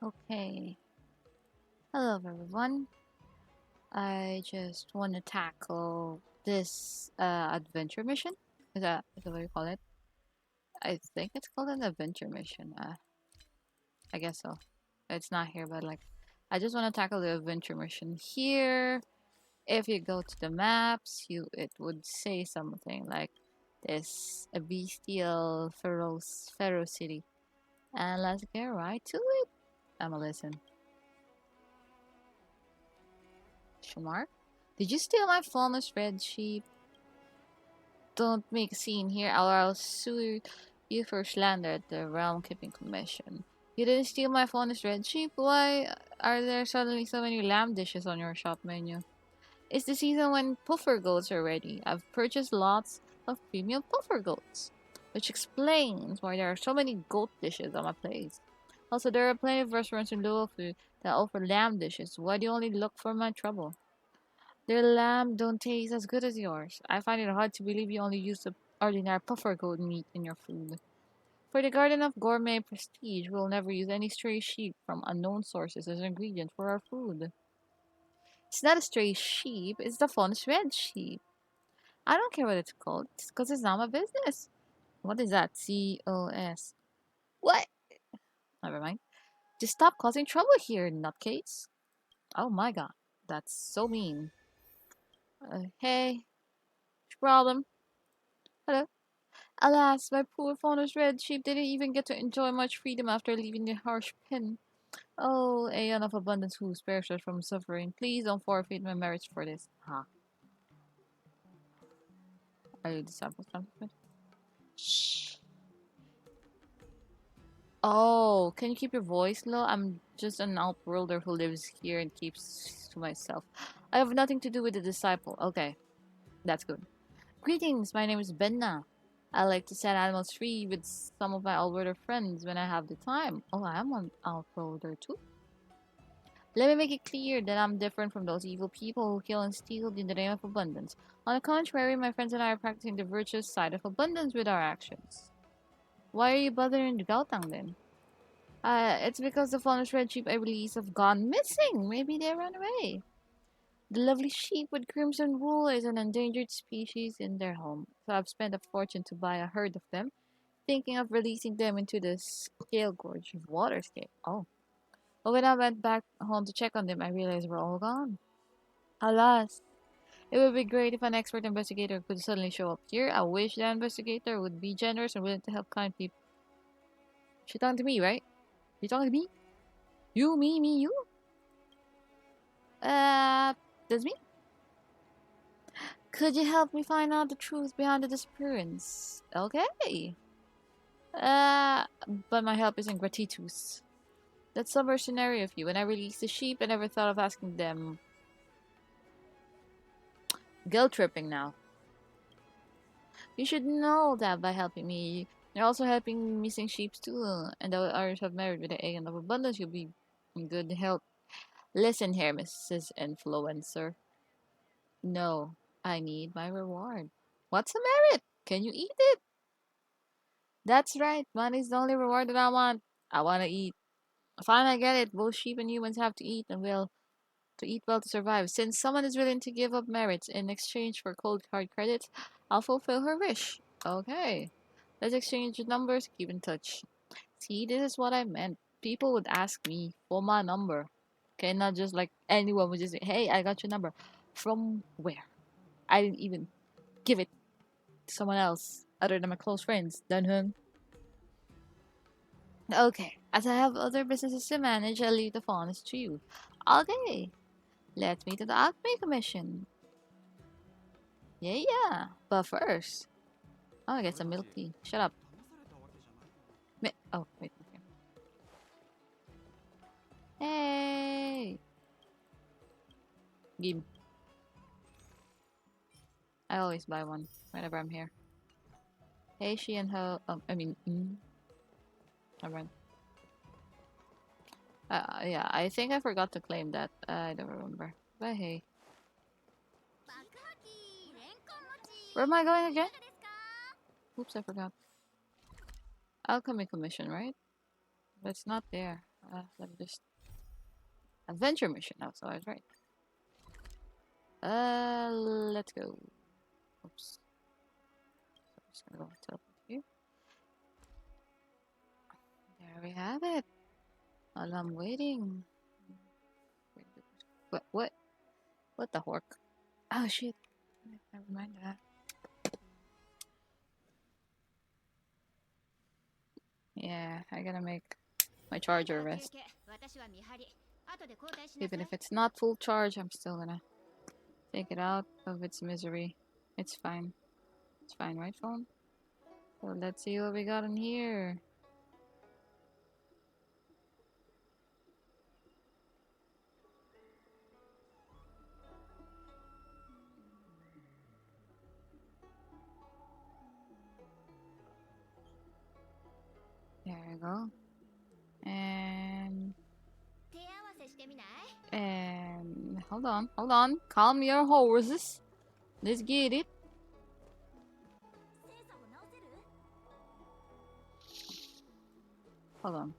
Okay. Hello everyone. I just want to tackle this adventure mission. Is that what you call it? I think it's called an adventure mission. I guess so. It's not here, but like, I just want to tackle the adventure mission here. If you go to the maps, it would say something like this: a bestial ferocity. And let's get right to it. I'ma listen. Shamar, did you steal my flawless red sheep? Don't make a scene here, or I'll sue you for slander at the Realm Keeping Commission. You didn't steal my phone red sheep? Why are there suddenly so many lamb dishes on your shop menu? It's the season when puffer goats are ready. I've purchased lots of premium puffer goats, which explains why there are so many goat dishes on my plate. Also, there are plenty of restaurants in Luofu that offer lamb dishes. Why do you only look for my trouble? Their lamb don't taste as good as yours. I find it hard to believe you only use the ordinary puffer goat meat in your food. For the Garden of Gourmet Prestige, we'll never use any stray sheep from unknown sources as an ingredient for our food. It's not a stray sheep, it's the Fawn's red sheep. I don't care what it's called, it's because it's not my business. What is that? COS. What? Never mind. Just stop causing trouble here, nutcase. Oh my god, that's so mean. Hey, what's your problem? Hello? Alas, my poor Faunus red sheep didn't even get to enjoy much freedom after leaving the harsh pen. Oh, Aeon of Abundance who spares us from suffering. Please don't forfeit my merits for this. Huh. Are you disciple something? Shh. Oh, can you keep your voice low? I'm just an outworlder who lives here and keeps to myself. I have nothing to do with the disciple. Okay, that's good. Greetings, my name is Benna. I like to set animals free with some of my outworlder friends when I have the time. Oh, I am an outworlder too. Let me make it clear that I'm different from those evil people who kill and steal in the name of abundance. On the contrary, my friends and I are practicing the virtuous side of abundance with our actions. Why are you bothering the Gautang then? It's because the fallen red sheep I released have gone missing. Maybe they ran away. The lovely sheep with crimson wool is an endangered species in their home, so I've spent a fortune to buy a herd of them, thinking of releasing them into the scale gorge of Waterscape. Oh. But when I went back home to check on them, I realized we're all gone. Alas, it would be great if an expert investigator could suddenly show up here. I wish that investigator would be generous and willing to help kind people. She talking to me, right? You talking to me? You, me, you? Uh, that's me? Could you help me find out the truth behind the disappearance? Okay. Uh, but my help isn't gratuitous. That's some mercenary of you. When I released the sheep, I never thought of asking them. Guilt tripping now. You should know that by helping me. You're also helping missing sheep too. And the others have married with the egg of abundance. You'll be in good health. Listen here, Mrs. Influencer. No, I need my reward. What's the merit? Can you eat it? That's right. Money's the only reward that I want. I want to eat. Fine, I get it. Both sheep and humans have to eat and will to eat well to survive. Since someone is willing to give up merits in exchange for cold hard credits, I'll fulfill her wish. Okay. Let's exchange numbers, keep in touch. See, this is what I meant. People would ask me for my number. Okay, not just like anyone would just say, hey, I got your number. From where? I didn't even give it to someone else other than my close friends. Done him. Okay, as I have other businesses to manage, I'll leave the phones to you. Okay, let's meet at the Alchemy Commission. Yeah, yeah. But first, oh, I get some milk tea. Shut up. Oh, wait. Okay. Hey! Give. I always buy one whenever I'm here. Hey, she and her. Never. Yeah, I think I forgot to claim that. I don't remember. But hey. Where am I going again? Oops, I forgot. Alchemy Commission, right? But it's not there. Let me just adventure mission. Oh, so I was right. Let's go. Oops. So I'm just gonna go teleport here. There we have it. While I'm waiting. What? What? What the hork? Oh shit! Never mind that. Yeah, I gotta make my charger rest. Even if it's not full charge, I'm still gonna take it out of its misery. It's fine. It's fine, right, phone? So let's see what we got in here. There you go. And hold on. Calm your horses. Let's get it. Hold on.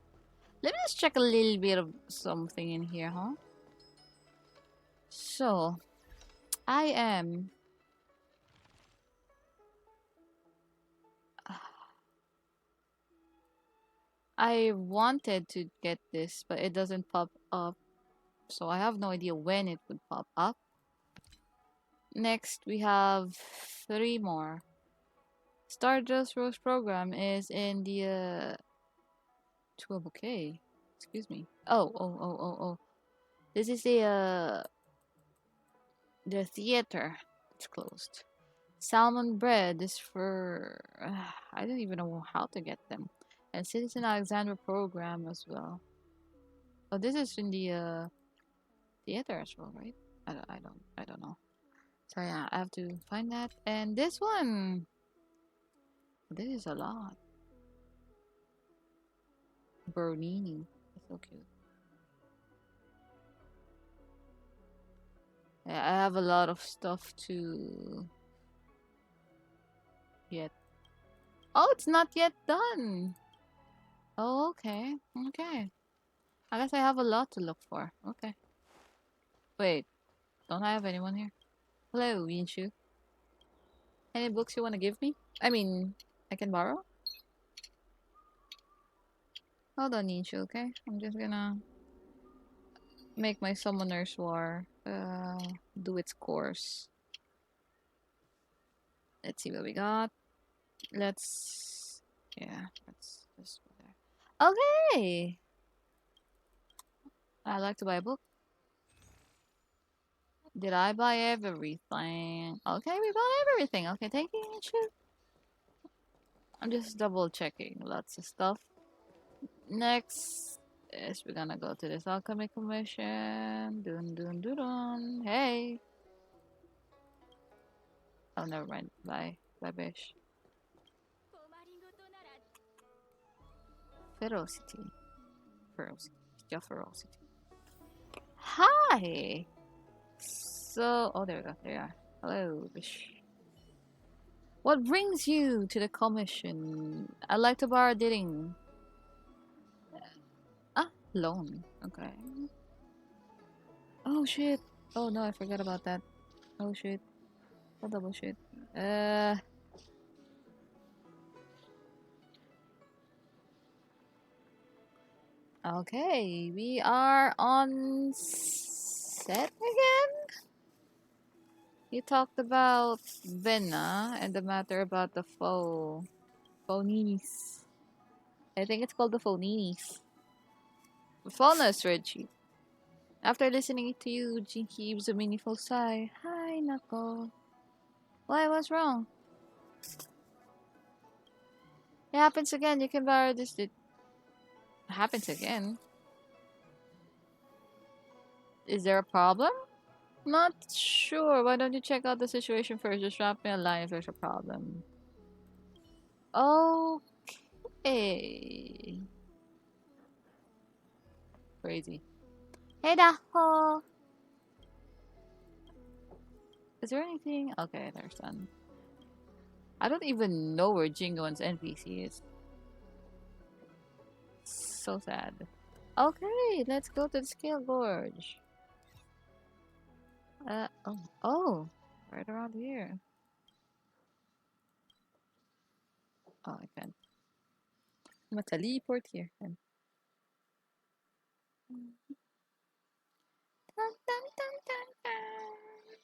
Let me just check a little bit of something in here, huh? So, I am. I wanted to get this, but it doesn't pop up. So I have no idea when it would pop up. Next, we have 3 more. Stardust Rose program is in the to a bouquet. Excuse me. Oh. This is the theater. It's closed. Salmon bread is for I don't even know how to get them. And Citizen Alexander program as well. Oh, this is in the theater as well, right? I don't know. So yeah, I have to find that. And this one, this is a lot. Bernini, it's so cute. Yeah, I have a lot of stuff to get. Oh, it's not yet done. Oh, okay, okay. I guess I have a lot to look for. Okay. Wait, don't I have anyone here? Hello, Yinshu. Any books you want to give me? I mean, I can borrow? Hold on, Yinshu, okay? I'm just gonna make my Summoner's War do its course. Let's see what we got. Let's just go there. Okay. I like to buy a book. Did I buy everything? Okay, we bought everything. Okay, thank you, Yinshu. I'm just double checking lots of stuff. Next is we're gonna go to this alchemy commission. Dun. Hey. Oh, never mind. Bye. Bye, Bish. Ferocity. Ferocity. Just ferocity. Hi. So, oh, there we go. There you are. Hello, Bish. What brings you to the commission? I'd like to borrow Didding. Ah, loan. Okay. Oh shit. Oh no, I forgot about that. Oh shit. Oh double shit. Okay, we are on set again. You talked about Venna and the matter about the phonies. I think it's called the phonies. Faunus, Reggie. After listening to you, Jin heaves a meaningful sigh. Hi, Nako. Why? What's wrong? It happens again. You can borrow this. It happens again. Is there a problem? Not sure. Why don't you check out the situation first? Just drop me a line if there's a problem. Okay. Crazy. Hey, Daho. Is there anything? Okay, there's done. I don't even know where Jingo's NPC is. So sad. Okay, let's go to the scale gorge. Oh, right around here. Oh, I can. I'm gonna teleport here. Then. Dun, dun, dun, dun, dun.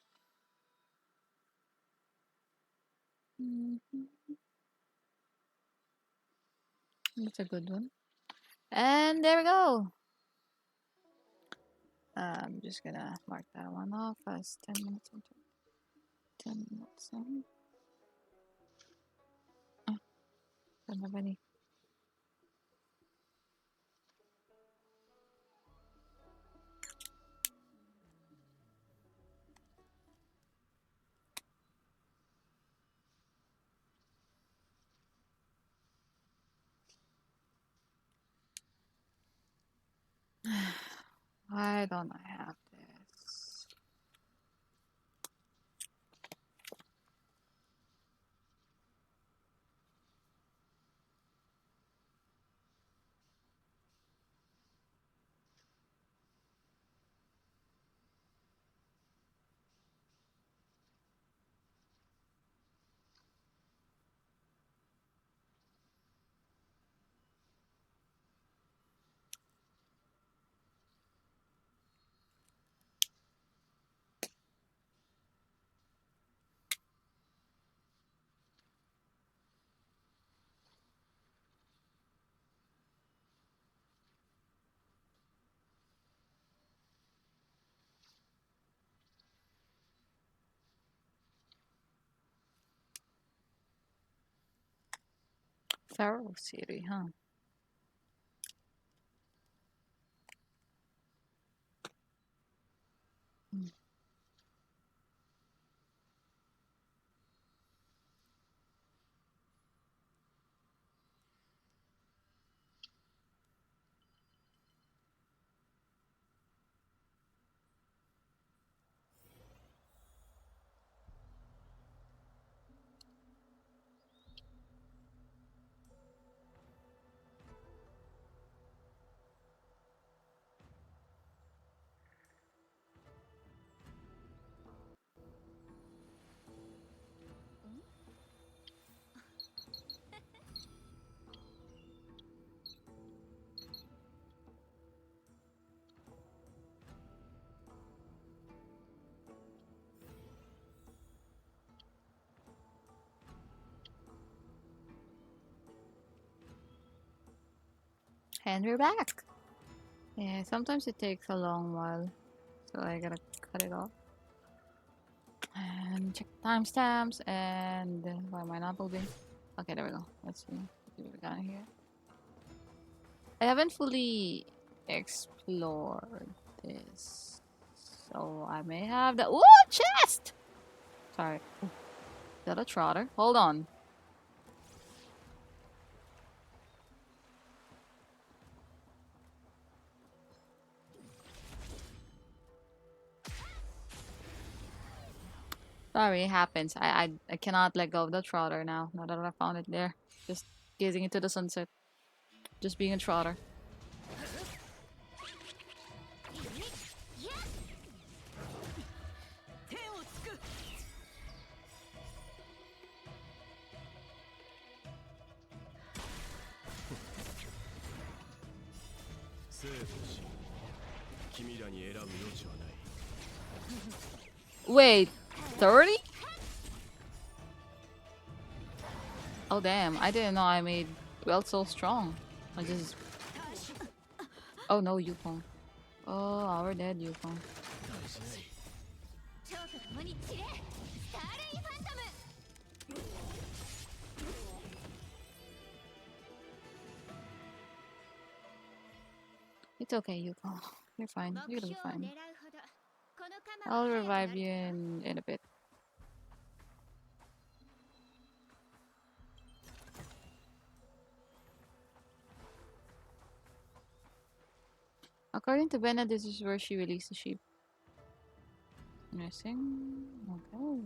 Mhm. That's a good one. And there we go. I'm just gonna mark that one off as 10 minutes into 10 minutes in. Don't have any. Why don't I have this? Ferocity, huh? Mm. And we're back. Yeah, sometimes it takes a long while, so I gotta cut it off. And check timestamps, and why am I not moving? Okay, there we go. Let's see what we got here. I haven't fully explored this, so I may have the chest. Sorry, is that a trotter? Hold on. Sorry, it happens. I cannot let go of the trotter now. Now that I found it there, just gazing into the sunset, just being a trotter. Wait, 30? Oh damn! I didn't know I made well so strong. I just. Oh no, Yukong. Oh, our dead Yukong. It's okay, Yukong. You're fine. You're gonna be fine. I'll revive you in a bit. According to Bena, this is where she released the sheep. Missing? Okay.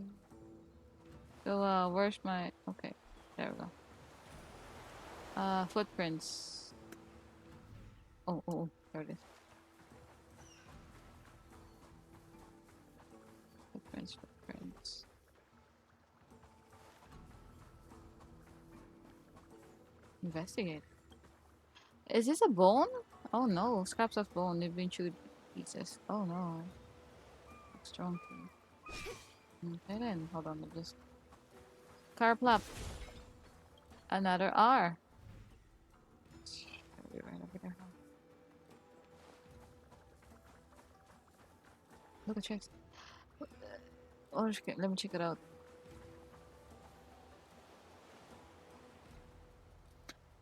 So, where's my... Okay, there we go. Footprints. Oh, there it is. Footprints. Investigate. Is this a bone? Oh no, scraps of bone. They've been chewed pieces. Oh no. Strong thing. Okay then, hold on, just Carplap. Another R. Right over there. Look at checks. Oh, let me check it out.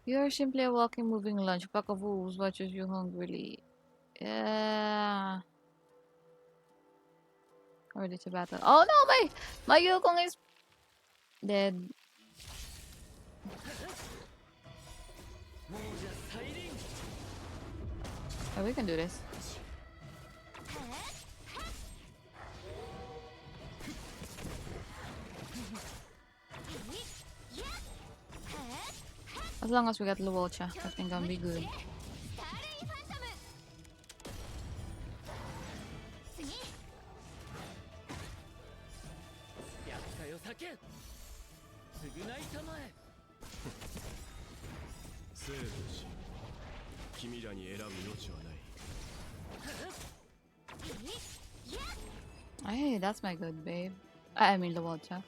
You are simply a walking, moving lunch. Pack of wolves watches you hungrily. Yeah. Ready to battle. Oh no, my Yukong is dead. Oh, we can do this. As long as we got Luocha, I think I'll be good. Hey, that's my good babe. I mean Luocha.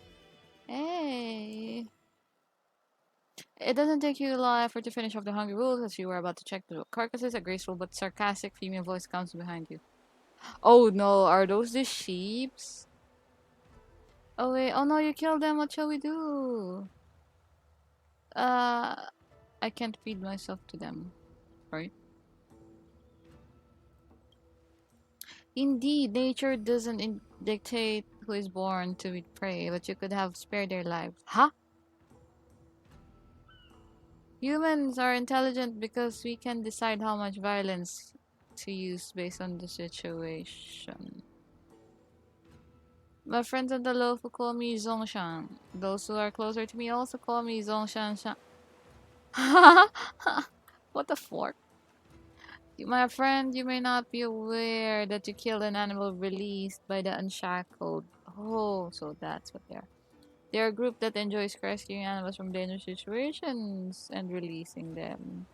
Hey. It doesn't take you a lot of effort to finish off the hungry wolves as you were about to check the carcasses. A graceful but sarcastic female voice comes behind you. Oh no, are those the sheeps? Oh wait, oh no, you killed them. What shall we do? Uh, I can't feed myself to them, right? Indeed, nature doesn't dictate who is born to be prey, but you could have spared their lives. Huh? Humans are intelligent because we can decide how much violence to use based on the situation. My friends on the lofu call me Zongshan. Those who are closer to me also call me Zongshan. What the fork? My friend, you may not be aware that you killed an animal released by the Unshackled. Oh, so that's what they are. They're a group that enjoys rescuing animals from dangerous situations and releasing them.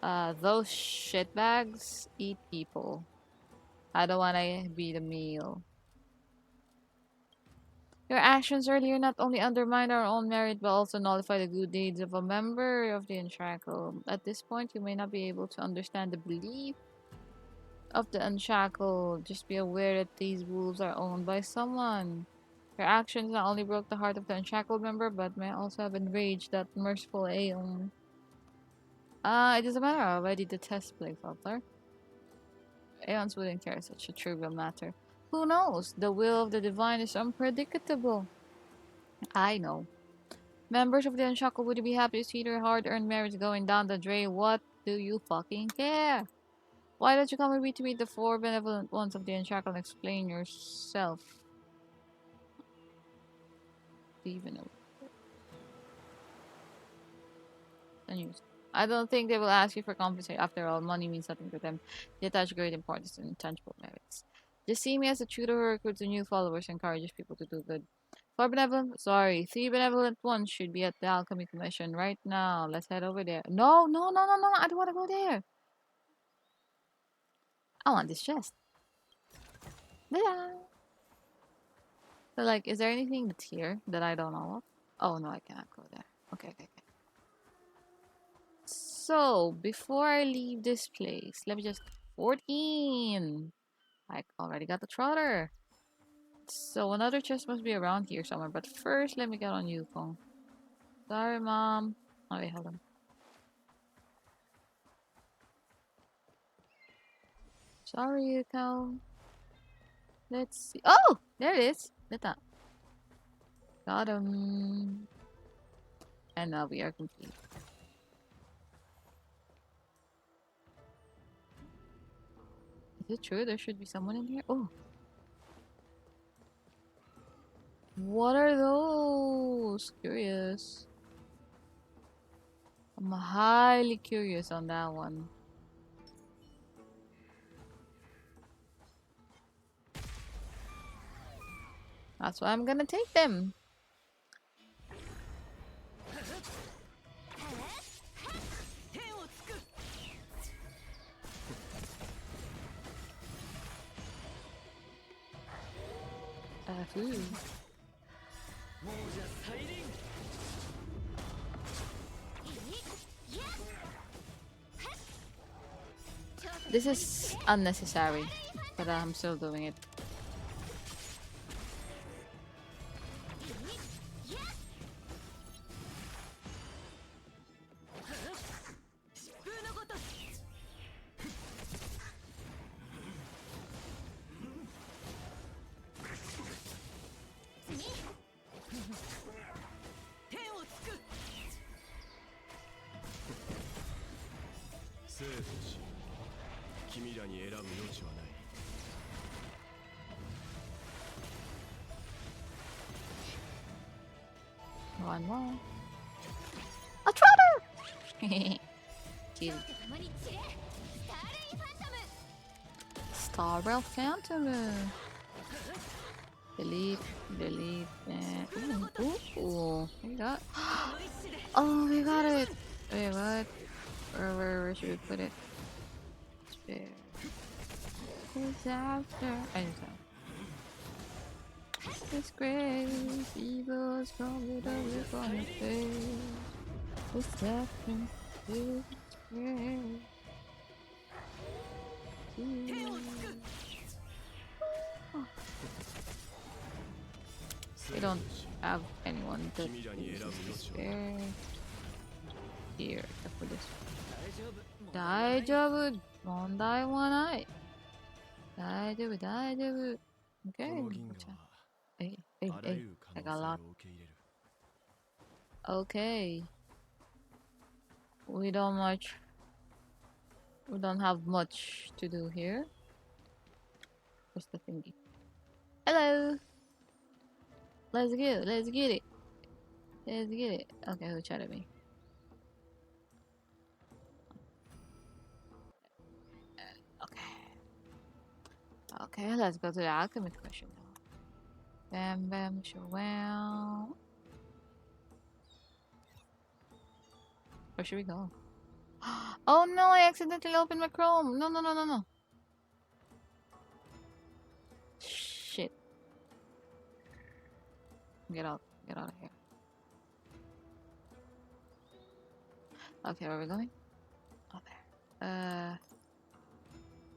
Those shitbags eat people. I don't wanna be the meal. Your actions earlier not only undermine our own merit but also nullify the good deeds of a member of the Unshackled. At this point, you may not be able to understand the belief of the Unshackled. Just be aware that these wolves are owned by someone. Your actions not only broke the heart of the Unshackled member, but may also have enraged that merciful Aeon. It doesn't matter. I already detest Blake Butler. Aeons wouldn't care such a trivial matter. Who knows? The will of the divine is unpredictable. I know. Members of the Unshackled would be happy to see their hard-earned merits going down the drain. What do you fucking care? Why don't you come with me to meet the four benevolent ones of the Unshackled and explain yourself? Do you even know? The news. I don't think they will ask you for compensation. After all, money means nothing to them. They attach great importance to intangible merits. Just see me as a tutor who recruits new followers and encourages people to do good. Three benevolent ones should be at the Alchemy Commission right now. Let's head over there. No, I don't want to go there. I want this chest. Yeah. So, like, is there anything that's here that I don't know of? Oh, no, I cannot go there. Okay. So, before I leave this place, let me just... 14! I already got the trotter. So, another chest must be around here somewhere. But first, let me get on Yukong. Sorry, Mom. Oh, wait, hold on. Sorry, Yukong. Let's see. Oh! There it is. Got him. And now we are complete. Is it true? There should be someone in here? Oh. What are those? Curious. I'm highly curious on that one. That's why I'm gonna take them. Food. This is unnecessary, but I'm still doing it. One more. A trotter! Cute. Star Rail Phantom. Delete, delete, and ooh, we got. Oh, we got it. Wait, what? Where should we put it? Spare. Who's after? I just know. It's great. Evil's probably the look on your face. What's happening? It's great. We don't have anyone that uses there. Here, except for this one. Daijoubu! Mondai wa nai! Daijoubu, daijoubu! Okay. Hey, hey, hey. I got a lot. Okay. We don't have much to do here. Where's the thingy? Hello! Let's get it, let's get it. Let's get it. Okay, who chatted me? Okay. Okay, let's go to the alchemy question now. Bam bam wow. Where should we go? Oh no, I accidentally opened my Chrome. No, no, no, no, no. Shit. Get out of here. Okay, where are we going? Oh, there.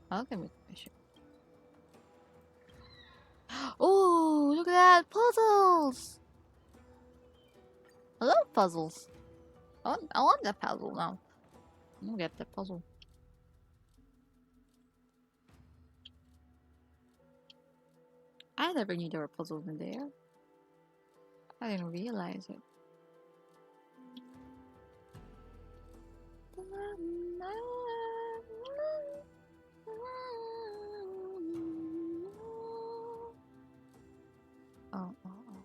Alchemy question. Oh, look at that! Puzzles! I love puzzles. I want that puzzle now. I'm gonna get that puzzle. I never knew there were puzzles in there. I didn't realize it. Oh, oh, oh.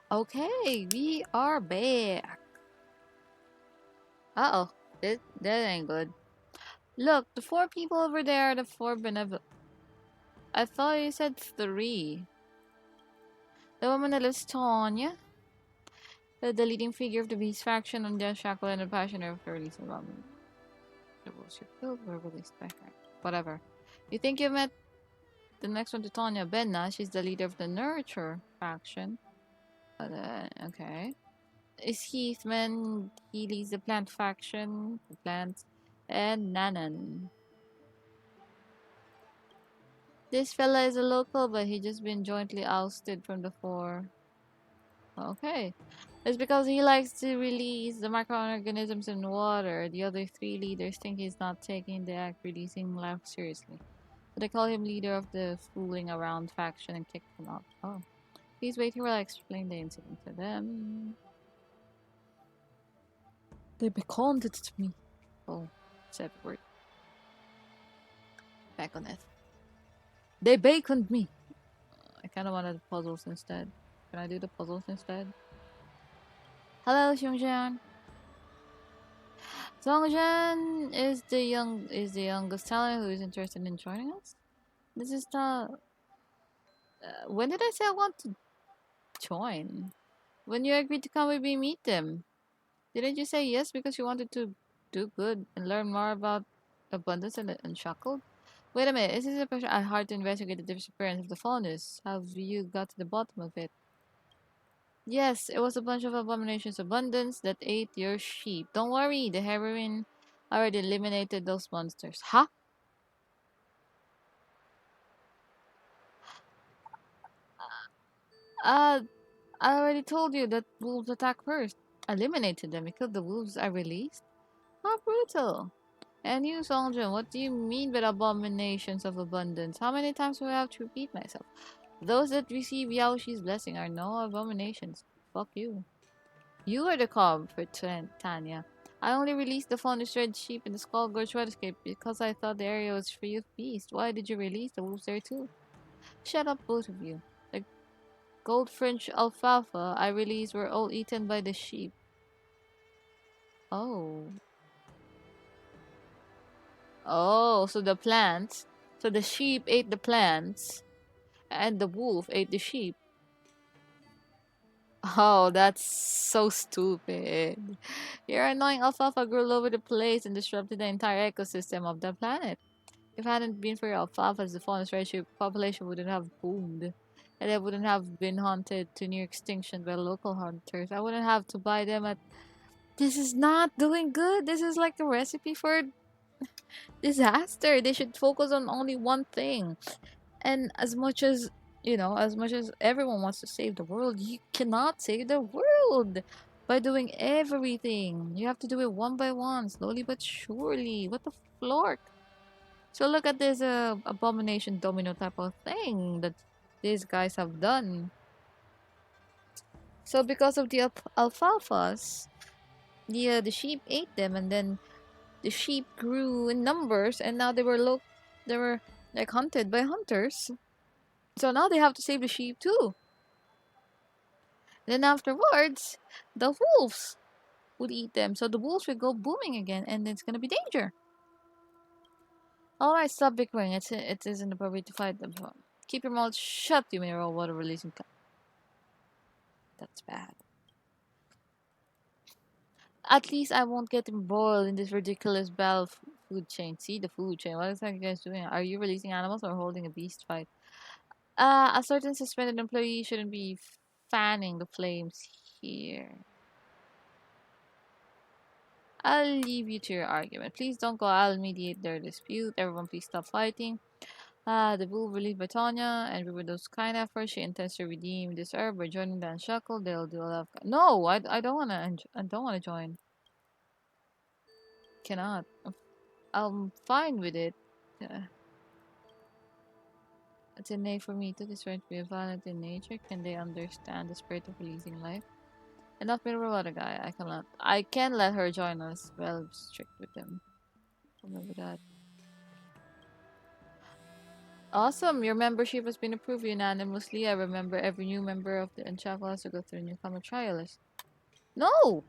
Okay, we are back. Uh-oh. That ain't good. Look, the 4 people over there are the 4 benevolent. I thought you said 3. The woman that lives Tanya, the leading figure of the Beast faction on the Shackle and the Passioner of the release of Ramen. The rules you killed were released by her. Whatever. You think you met the next one to Tanya? Benna, she's the leader of the Nurture faction. Okay. Is Heathman, he leads the Plant faction, the plants, and Nanan. This fella is a local, but he just been jointly ousted from the 4. Okay. It's because he likes to release the microorganisms in water. The other 3 leaders think he's not taking the act releasing life seriously. So they call him leader of the fooling around faction and kick him out. Oh. Please wait here while I explain the incident to them. They beckoned it to me. Oh, said word. Back on it. They baconed me. I kind of wanted the puzzles instead. Can I do the puzzles instead? Hello, Xiongjian. Zhongzhen is the youngest talent who is interested in joining us. This is the. When did I say I want to join? When you agreed to come with me meet them. Didn't you say yes because you wanted to do good and learn more about abundance and unshackled? Wait a minute, is this a question I hard to investigate the disappearance of the faunus? Have you got to the bottom of it? Yes, it was a bunch of abominations abundance that ate your sheep. Don't worry, the heroine already eliminated those monsters. Huh? Uh, I already told you that wolves attack first. Eliminated them because the wolves are released? How brutal. And you, Songjin, what do you mean by abominations of abundance? How many times do I have to repeat myself? Those that receive Yaoshi's blessing are no abominations. Fuck you. You are the calm for Tanya. I only released the Faunus Red Sheep in the Skull Gorge Escape because I thought the area was free of beasts. Why did you release the wolves there too? Shut up, both of you. The gold fringe alfalfa I released were all eaten by the sheep. Oh. Oh, so the plants. So the sheep ate the plants, and the wolf ate the sheep. Oh, that's so stupid. Your annoying alfalfa grew all over the place and disrupted the entire ecosystem of the planet. If it hadn't been for your alfalfas, the faunus ratio population wouldn't have boomed. And it wouldn't have been haunted to near extinction by local hunters. I wouldn't have to buy them at... This is not doing good. This is like a recipe for disaster. They should focus on only one thing. And as much as, as much as everyone wants to save the world, you cannot save the world by doing everything. You have to do it one by one, slowly but surely. What the flork? So look at this abomination domino type of thing that these guys have done. So because of the alfalfas, the sheep ate them, and then the sheep grew in numbers, and now they were like hunted by hunters. So now they have to save the sheep too. Then afterwards, the wolves would eat them. So the wolves would go booming again, and it's gonna be danger. Alright, stop bickering. It isn't appropriate to fight them. So keep your mouth shut, you mineral water releasing. That's bad. At least I won't get embroiled in this ridiculous battle food chain. See the food chain. What are you guys doing? Are you releasing animals or holding a beast fight? A certain suspended employee shouldn't be fanning the flames here. I'll leave you to your argument. Please don't go. I'll mediate their dispute. Everyone, please stop fighting. The bull released by Tanya, and with those kind efforts, she intends to redeem this herb by joining the Unshuckle. They'll do a lot of. No, I don't wanna. I don't wanna join. Cannot. I'm fine with it. It's innate for me to this right to be violent in nature. Can they understand the spirit of releasing life? Enough mineral water guy. I can let her join us. Well, strict with them. Remember that. Awesome. Your membership has been approved unanimously. I remember every new member of the Unshackled has to go through a newcomer trial list. No!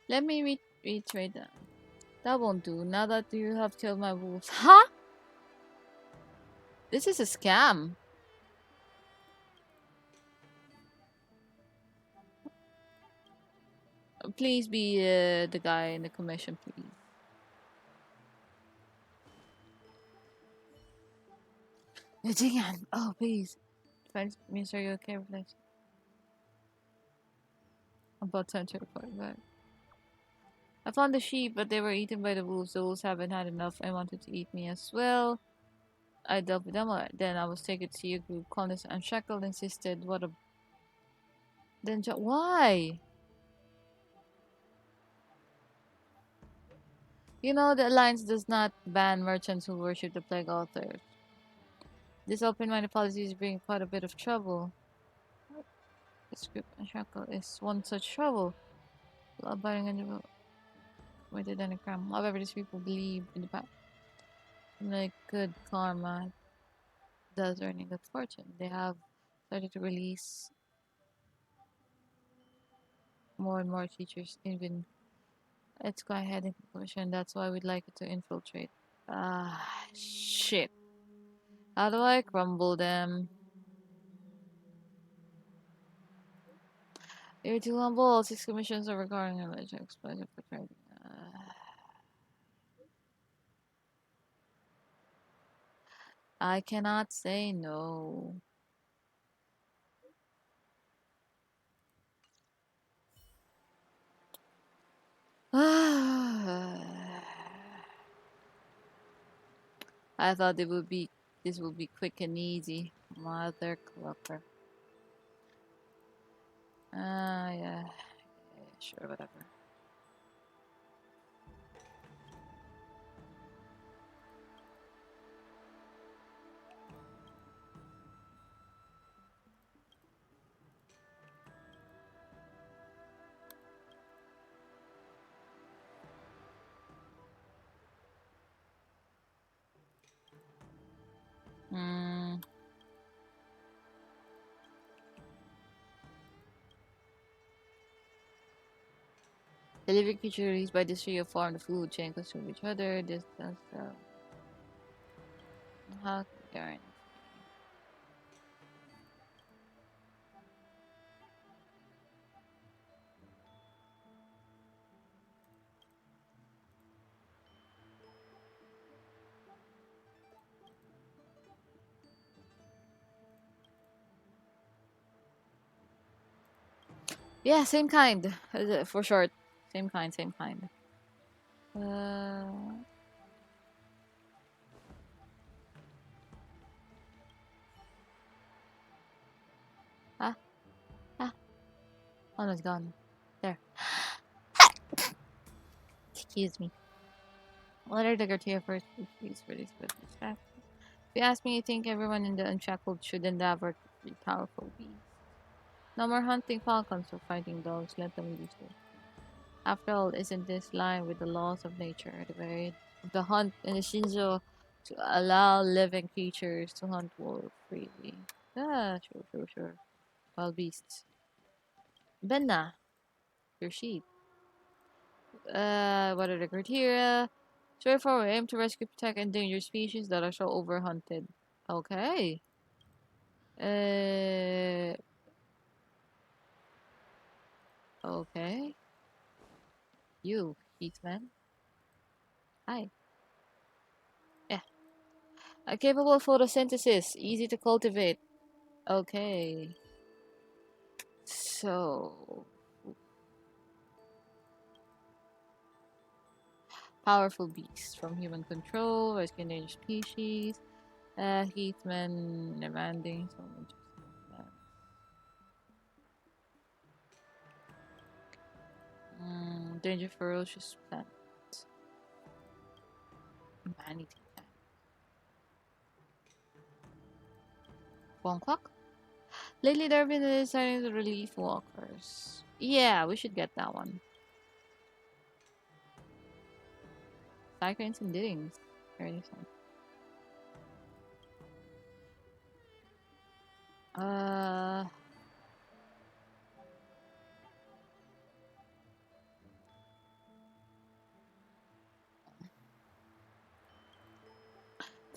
Let me Retrade them. That won't do. Now that you have killed my wolves. Huh? This is a scam. Please be the guy in the commission, please. Again. Oh, please. Friends, Miss, are you okay with this? About time to report back. I found the sheep, but they were eaten by the wolves. The wolves haven't had enough and wanted to eat me as well. I dealt with them. Then I was taken to your group. Colonists unshackled, insisted. What a. Then why? You know, the Alliance does not ban merchants who worship the plague altars. This open-minded policy is bringing quite a bit of trouble. This group unshackle is one such trouble. Law-abiding and committed any crime. However, these people believe in the past. Like good karma does earning good fortune. They have started to release more and more teachers. Even let's go ahead and conclusion. That's why we'd like it to infiltrate. Ah, shit. How do I crumble them? You're too humble. 6 commissions are regarding religion explosive for trading. I cannot say no. I thought it would be this would be quick and easy. Mother clucker. Ah, yeah. Sure, whatever. Hmm. The living creature released by this tree form the food chain consume each other. This does how darn. Yeah, same kind. For short. Same kind, same kind. Uh, ah, ah. Oh no, it's gone. There. Excuse me. What are the criteria for these for these business factors? If you ask me, I think everyone in the Unshackled should endeavor to be powerful beasts. No more hunting falcons or fighting dogs. Let them use it. After all, isn't this line with the laws of nature, the very the hunt and the Shinzo to allow living creatures to hunt wolves freely? Ah, sure, sure, sure. Wild beasts. Benna, your sheep. What are the criteria? Straightforward, aim to rescue, protect endangered species that are so overhunted. Okay. Uh, okay. You, Heathman. Hi. Yeah. A capable photosynthesis, easy to cultivate. Okay. So, powerful beasts from human control, rescue endangered species. Heathman demanding so much. Danger ferocious plant. Humanity plant. Bonquak? Lately there have been deciding to relief walkers. Yeah, we should get that one. Cycranes and Diddings. Very fun. Uh,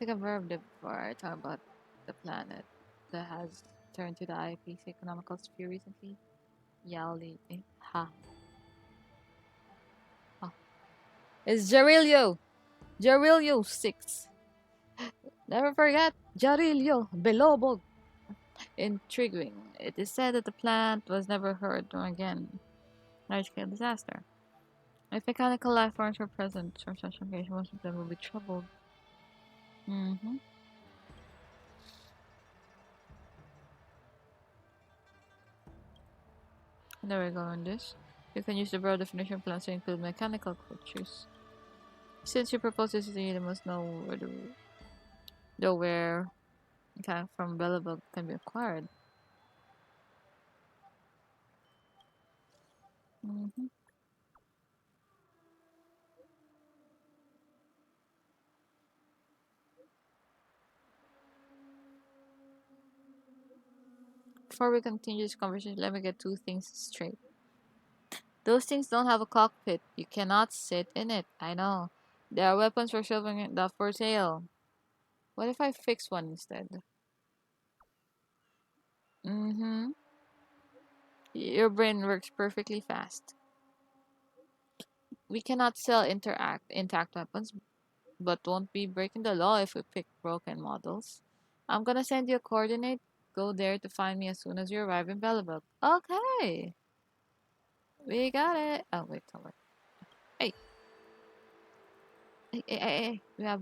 think I've heard of it before. I talk about the planet that has turned to the IPC economical sphere recently. Yali. Ha. Ha. It's Jarilio! Jarilio 6. Never forget Jarilio Belobog. Intriguing. It is said that the plant was never heard from again. Large scale disaster. If mechanical life forms were present from such location, most of them will be troubled. Mm-hmm. There we go on this. You can use the broad definition plans to include mechanical cultures. Since you propose this, you must know where from Bellabug can be acquired. Mm-hmm. Before we continue this conversation, let me get two things straight. Those things don't have a cockpit. You cannot sit in it. I know. There are weapons for shelving that for sale. What if I fix one instead? Mm-hmm. Your brain works perfectly fast. We cannot sell intact weapons, but won't be breaking the law if we pick broken models. I'm gonna send you a coordinate. Go there to find me as soon as you arrive in Belleville. Okay, we got it. Oh wait, hold on. Hey, hey. We have.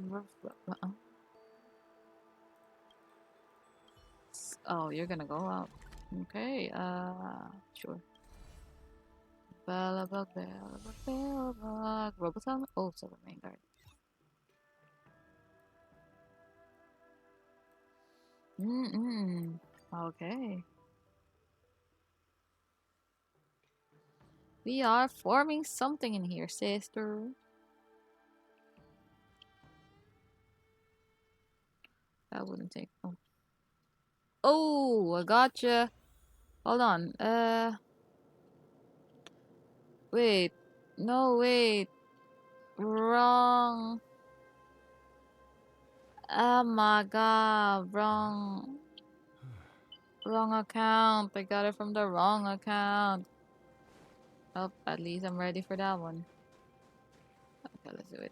Oh, you're gonna go out. Okay. Sure. Belleville. Robotom. Oh, Silver Main Guard. Okay. We are forming something in here, sister. That wouldn't take. Oh. Oh, I gotcha. Hold on. Wait. No, wait. Wrong. Oh my god. Wrong account. I got it from the wrong account. Oh, at least I'm ready for that one. Okay, let's do it.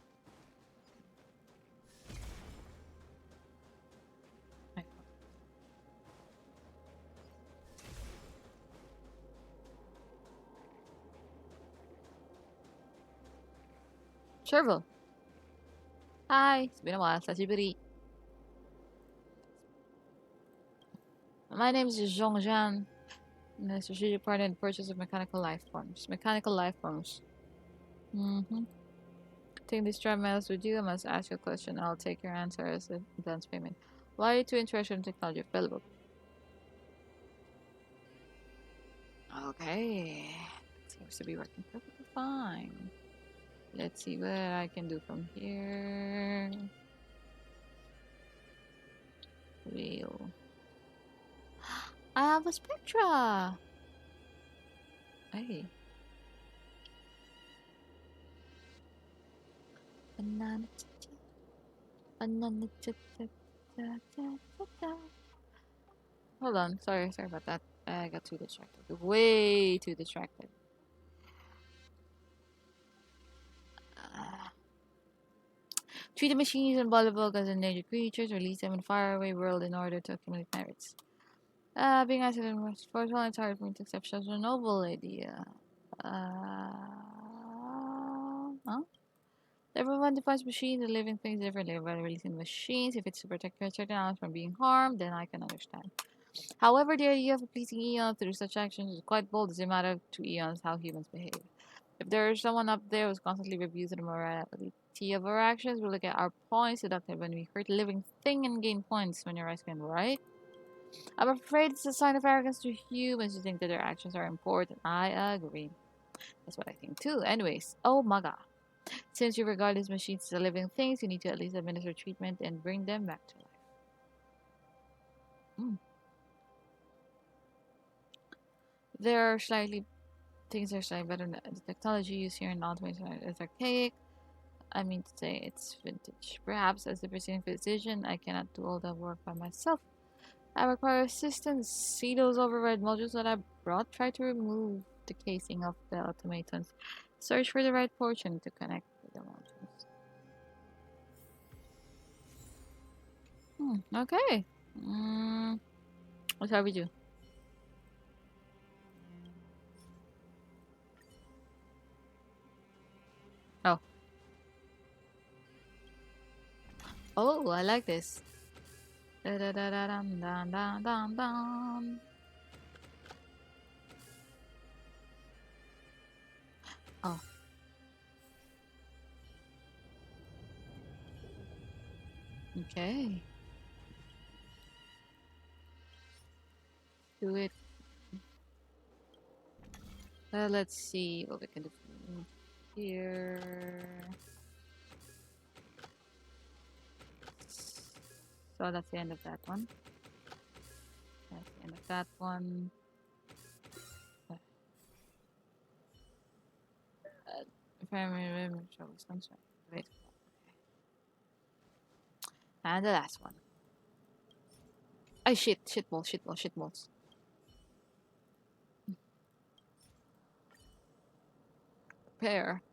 Sherville. Hi. It's been a while. Sashiburi. My name is Zhongzhan. I'm a strategic partner in the purchase of mechanical life forms. Mechanical life forms. Mm-hmm. Take these trials with you. I must ask you a question. I'll take your answer as an advance payment. Why are you too interested in technology available? Okay. Seems to be working perfectly fine. Let's see what I can do from here. Real. I have a Spectra! Hey. Banana. Banana. Hold on. Sorry about that. I got too distracted. Way too distracted. Uh, Treat the machines and Bollywood as endangered creatures, release them in faraway world in order to accumulate merits. Being accident was forceful, it's hard for me to accept such a noble idea. Huh? Everyone defines machines and living things differently by releasing the machines. If it's to protect certain animals from being harmed, then I can understand. However, the idea of pleasing eons through such actions is quite bold as a matter to eons how humans behave. If there is someone up there who's constantly abusing the morality of our actions, we look at our points deducted when we hurt a living thing and gain points when you're rescuing, right? I'm afraid it's a sign of arrogance to humans to think that their actions are important. I agree. That's what I think too. Anyways, oh my god. Since you regard these machines as living things, you need to at least administer treatment and bring them back to life. Mm. There are slightly things are slightly better. The technology used here in automation is archaic. I mean to say it's vintage. Perhaps as the presiding physician, I cannot do all the work by myself. I require assistance. See those override modules that I brought? Try to remove the casing of the automatons. Search for the right portion to connect with the modules. Okay. What shall we do? Oh. Oh, I like this. Da da da da dum dum dum dum dum. Oh. Okay. Do it. Let's see what we can do here. So that's the end of that one. That's the end of that one. If I remember, sunshine. Wait. And the last one. Oh shit! Shit balls. Prepare.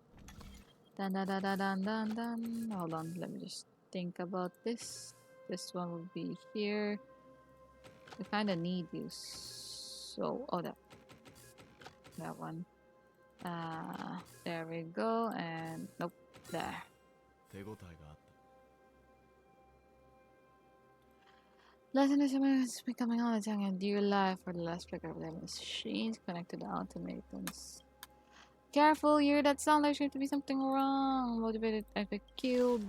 Dun dun dun dun dun dun dun. Hold on, let me just think about this. This one will be here. We kind of need you. So, oh, that one. There we go. And nope, there. Lesson is becoming all the time in dear life for the last flicker of the machines connected to the automatons. Careful, you hear that sound? There seems to be something wrong. Motivated, I get killed.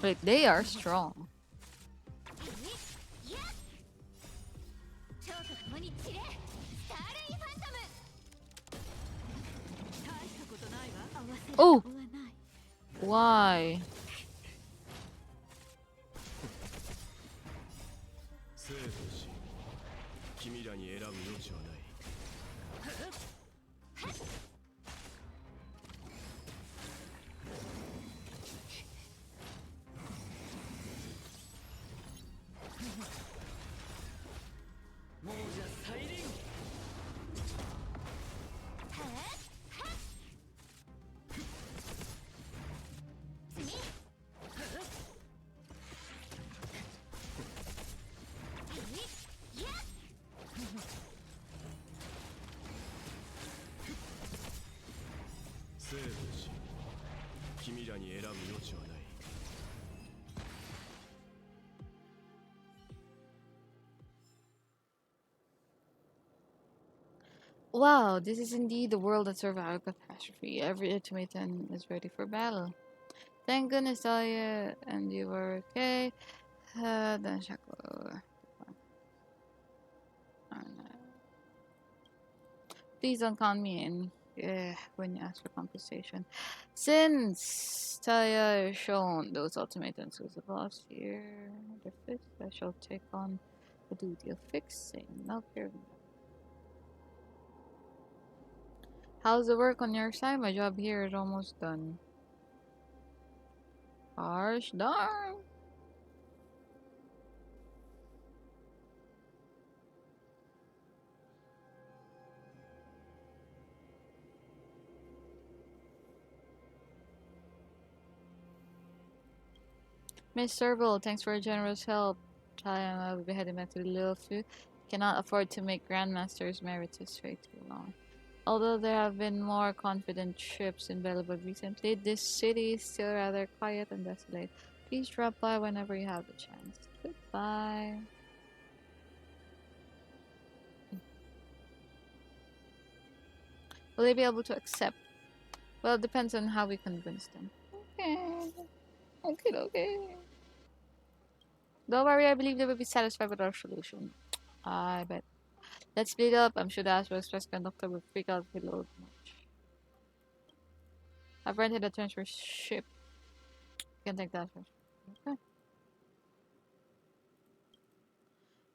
Wait, they are strong. Oh! Why? Wow, this is indeed the world that survived catastrophe. Every automaton is ready for battle. Thank goodness Talia and you were okay. Then Shackle. Please don't count me in when you ask for compensation. Since Talia has shown those automatons who's the boss here, the fifth, I shall take on the duty of fixing. Now, how's the work on your side? My job here is almost done. Harsh, darn. Miss Serval, thanks for your generous help. I will be heading back to the Littlefield. Cannot afford to make Grandmaster's Emeritus wait too long. Although there have been more confident ships in Belobog recently, this city is still rather quiet and desolate. Please drop by whenever you have the chance. Goodbye. Will they be able to accept? Well, it depends on how we convince them. Okay. Don't worry, I believe they will be satisfied with our solution. I bet. Let's split up. I'm sure the Astro Express conductor will freak out if we load much. I've rented a transfer ship. You can take that first. Okay.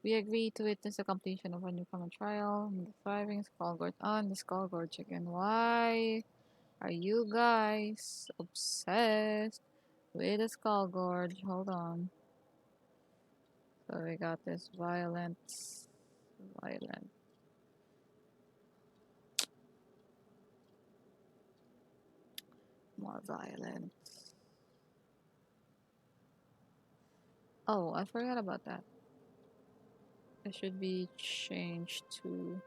We agree to witness the completion of a new common trial and the thriving Skullgorge on the Skullgorge again. Why are you guys obsessed with the Skullgorge? Hold on. So we got this violent, more violent. Oh, I forgot about that. It should be changed to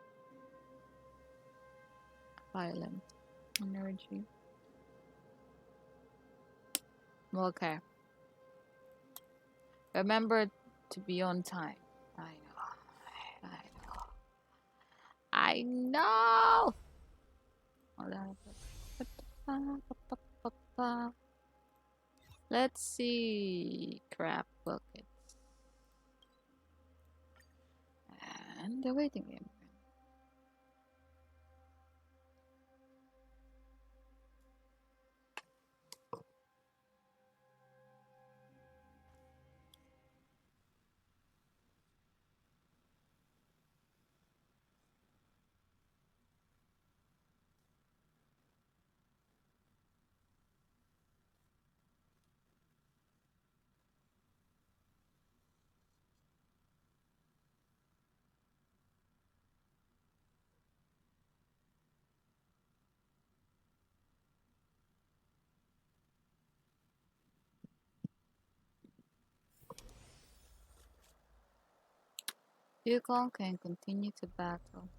violent energy. Okay. Remember to be on time. I know. I know. Let's see. Crap bucket. And the waiting game. Yukon can continue to battle.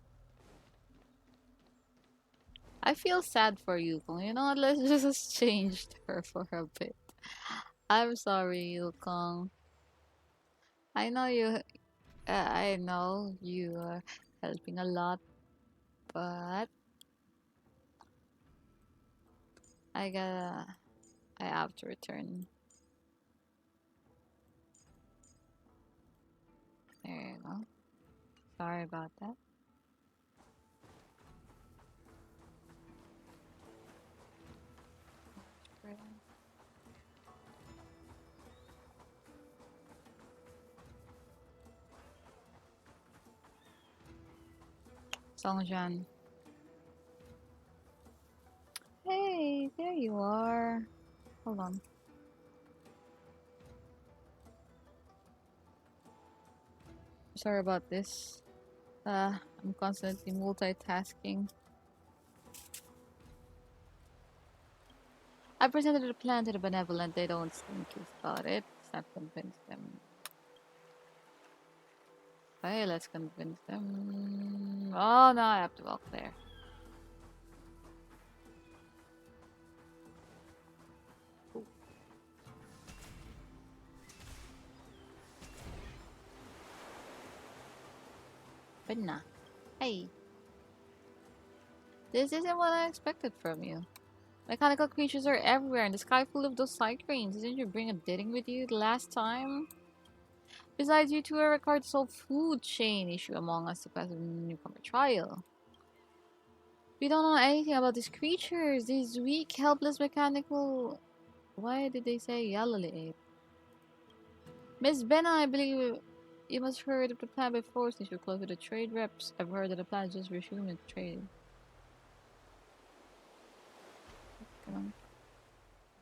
I feel sad for Yukon. You know what? Let's just change her for a bit. I'm sorry, Yukon. I know you. I know you are helping a lot, but I gotta. I have to return. There you go. Sorry about that. Songjan. Hey, there you are. Hold on. Sorry about this. I'm constantly multitasking. I presented a plan to the benevolent. They don't seem pleased about it. Let's not convince them. Okay, let's convince them. Oh no, I have to walk there. But nah. Hey, this isn't what I expected from you. Mechanical creatures are everywhere, and the sky full of those cyclones. Didn't you bring a Ditting with you the last time? Besides, you two are required to solve food chain issue among us to pass a newcomer trial. We don't know anything about these creatures. These weak, helpless mechanical... Why did they say Yalali ape? Miss Benna, I believe you must have heard of the plan before since you're close to the trade reps. I've heard that the plan just resumed trade.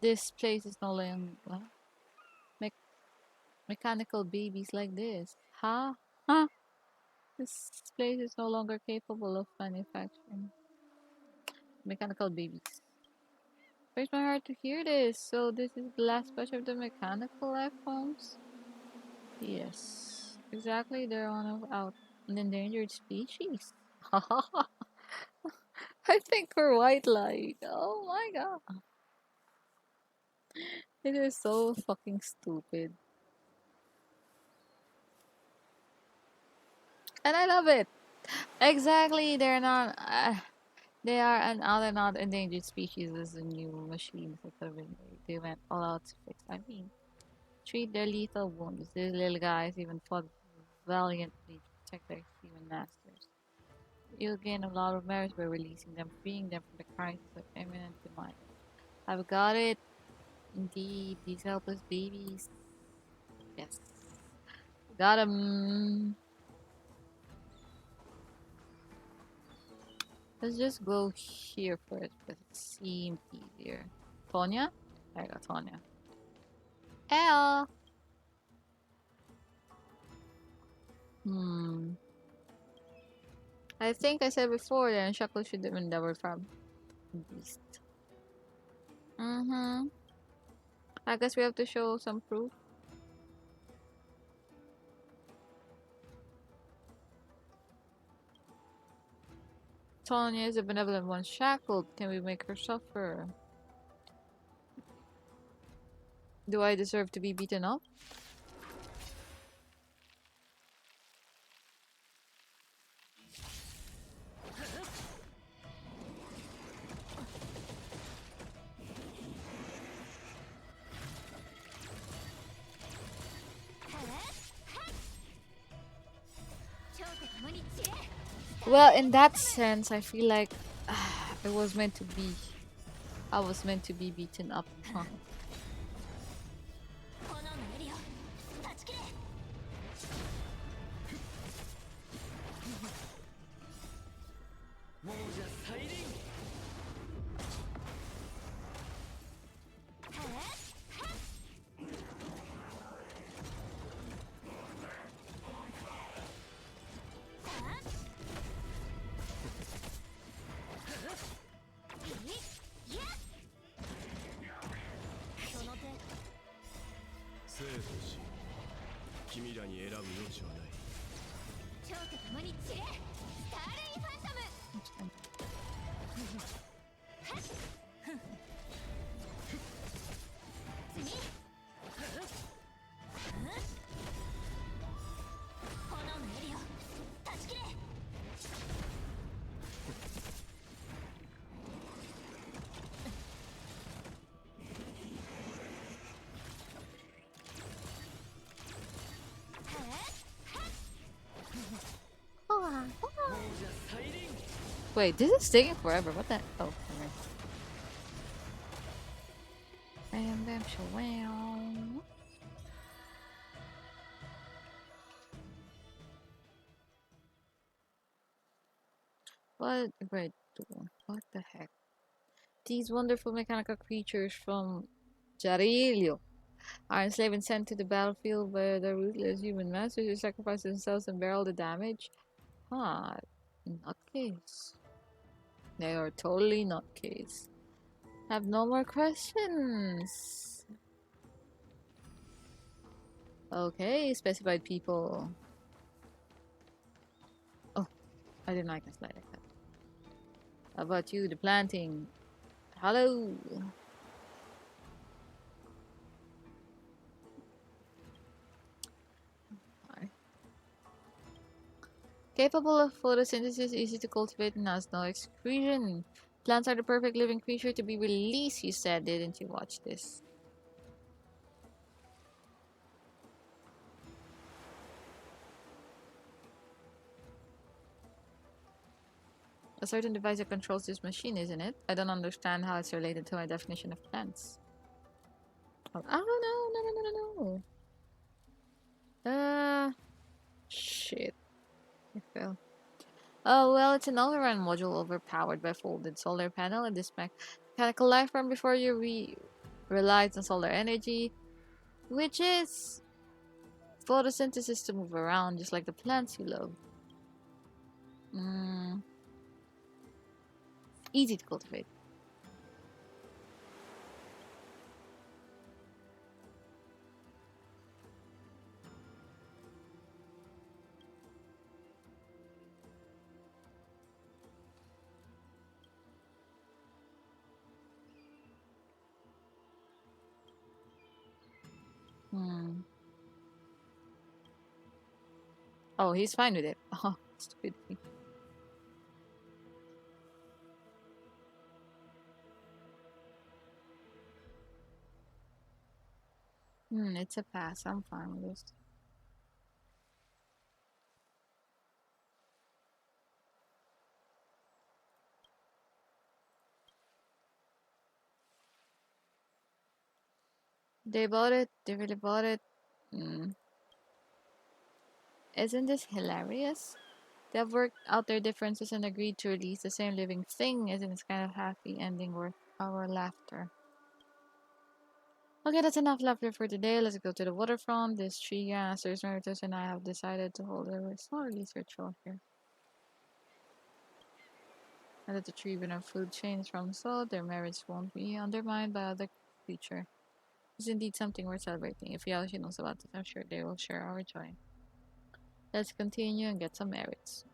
This place is no longer... Me mechanical babies like this. Huh? Huh? This place is no longer capable of manufacturing mechanical babies. Breaks my heart to hear this. So this is the last batch of the mechanical life forms? Yes. Exactly, they're an endangered species. I think we're white light. Oh my god. It is so fucking stupid. And I love it. Exactly, they're not. They are an other not endangered species as the new machines that have been made. They went all out to fix. I mean, treat their lethal wounds. These little guys even fought valiantly to protect their human masters. You'll gain a lot of merit by releasing them, freeing them from the crisis of imminent demise. I've got it. Indeed, these helpless babies. Yes. Got 'em. Let's just go here first, because it seemed easier. Tonya? There you go, Tonya. L. I think I said before that Shackle should have been double from Beast. I guess we have to show some proof. Tonya is a benevolent one. Shackled. Can we make her suffer? Do I deserve to be beaten up? Well, in that sense, I feel like it was meant to be. I was meant to be beaten up. Huh. Wait, this is taking forever. What the? Oh, okay. Bam, bam, shawow. What? Wait, what the heck? These wonderful mechanical creatures from Jarillo are enslaved and sent to the battlefield where the ruthless human masters who sacrifice themselves and bear all the damage? Huh, nutcase. They are totally nutcase. Have no more questions. Okay, specified people. Oh, I didn't like this slide like that. How about you, the planting? Hello. Capable of photosynthesis, easy to cultivate, and has no excretion. Plants are the perfect living creature to be released, you said. Didn't you watch this? A certain device that controls this machine, isn't it? I don't understand how it's related to my definition of plants. Oh, no. Shit. I fell. Oh, well, it's an overrun module overpowered by folded solar panel and this mechanical life from before you relies on solar energy, which is photosynthesis to move around, just like the plants you love. Easy to cultivate. Oh, he's fine with it. Oh, stupid. It's a pass. I'm fine with this. They bought it. They really bought it. Mm. Isn't this hilarious? They have worked out their differences and agreed to release the same living thing. Isn't this kind of happy ending worth our laughter? Okay, that's enough laughter for today. Let's go to the waterfront. This tree masters, Meritus, and I have decided to hold a small release ritual here. Now that the tree winner food chains from so their marriage won't be undermined by other creature. It's indeed something worth celebrating. If Yaoshi knows about this, I'm sure they will share our joy. Let's continue and get some merits.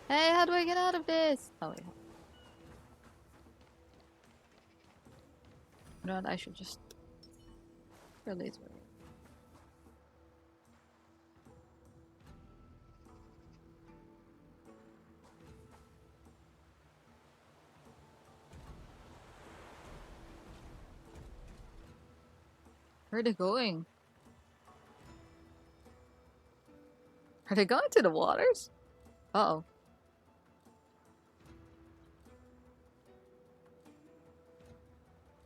Hey, how do I get out of this? Oh wait. You know what? I should just release it. Where are they going? Are they going to the waters? Uh-oh.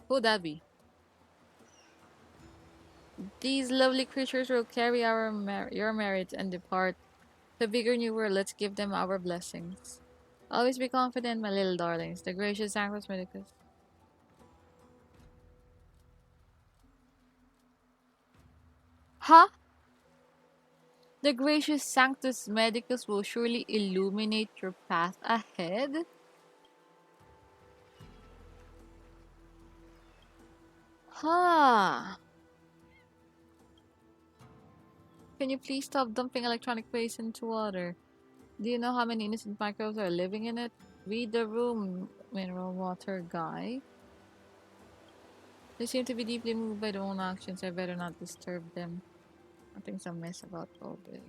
Who'd that be? These lovely creatures will carry your merits and depart. The bigger new world, let's give them our blessings. Always be confident, my little darlings. The gracious Sanctus Medicus. Huh? The gracious Sanctus Medicus will surely illuminate your path ahead? Huh. Can you please stop dumping electronic waste into water? Do you know how many innocent microbes are living in it? Read the room, mineral water guy. They seem to be deeply moved by their own actions. I better not disturb them. Nothing's amiss about all this.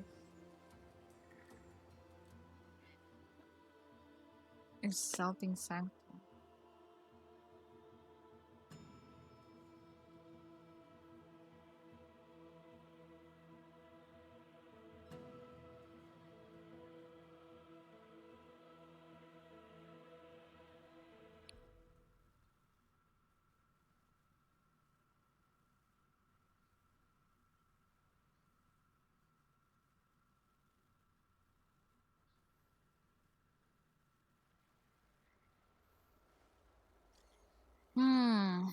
Exalting sanctum. Hmm.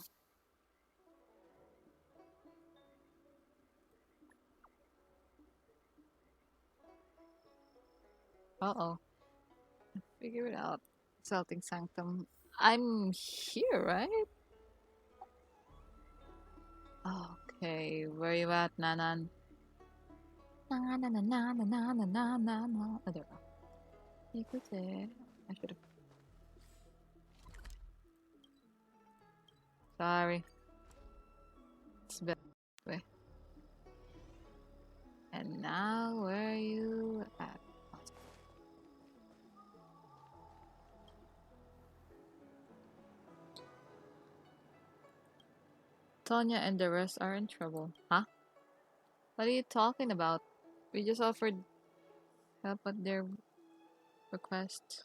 Uh-oh. Figure it out. Exalting sanctum. I'm here, right? Okay, where you at, Nanan? Na na na na na na na na na na. Oh, there we go. Écoutez. I should have. Sorry. It's better way. And now, where you at? Tonya and the rest are in trouble. Huh? What are you talking about? We just offered help at their request.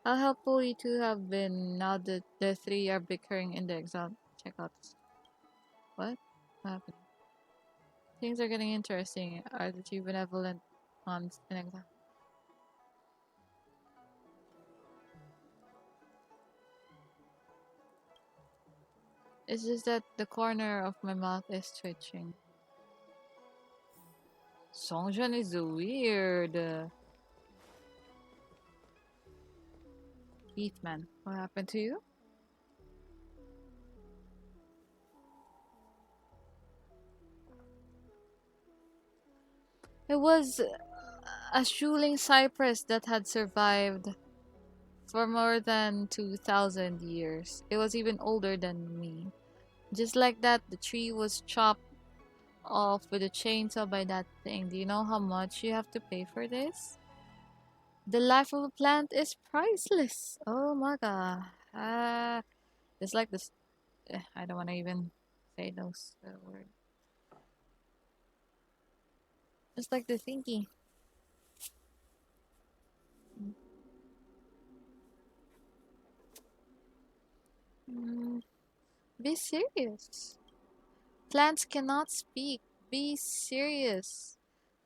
How helpful you two have been now that the three are bickering in the exam checkouts. What? What happened? Things are getting interesting. Are the two benevolent ones in exam? It's just that the corner of my mouth is twitching. Songjan is weird. Heath man, what happened to you? It was a shooling cypress that had survived for more than 2,000 years. It was even older than me. Just like that, the tree was chopped off with a chainsaw by that thing. Do you know how much you have to pay for this? The life of a plant is priceless. Oh my god. It's like this. I don't want to even say those words. It's like the thingy. Mm, be serious. Plants cannot speak. Be serious.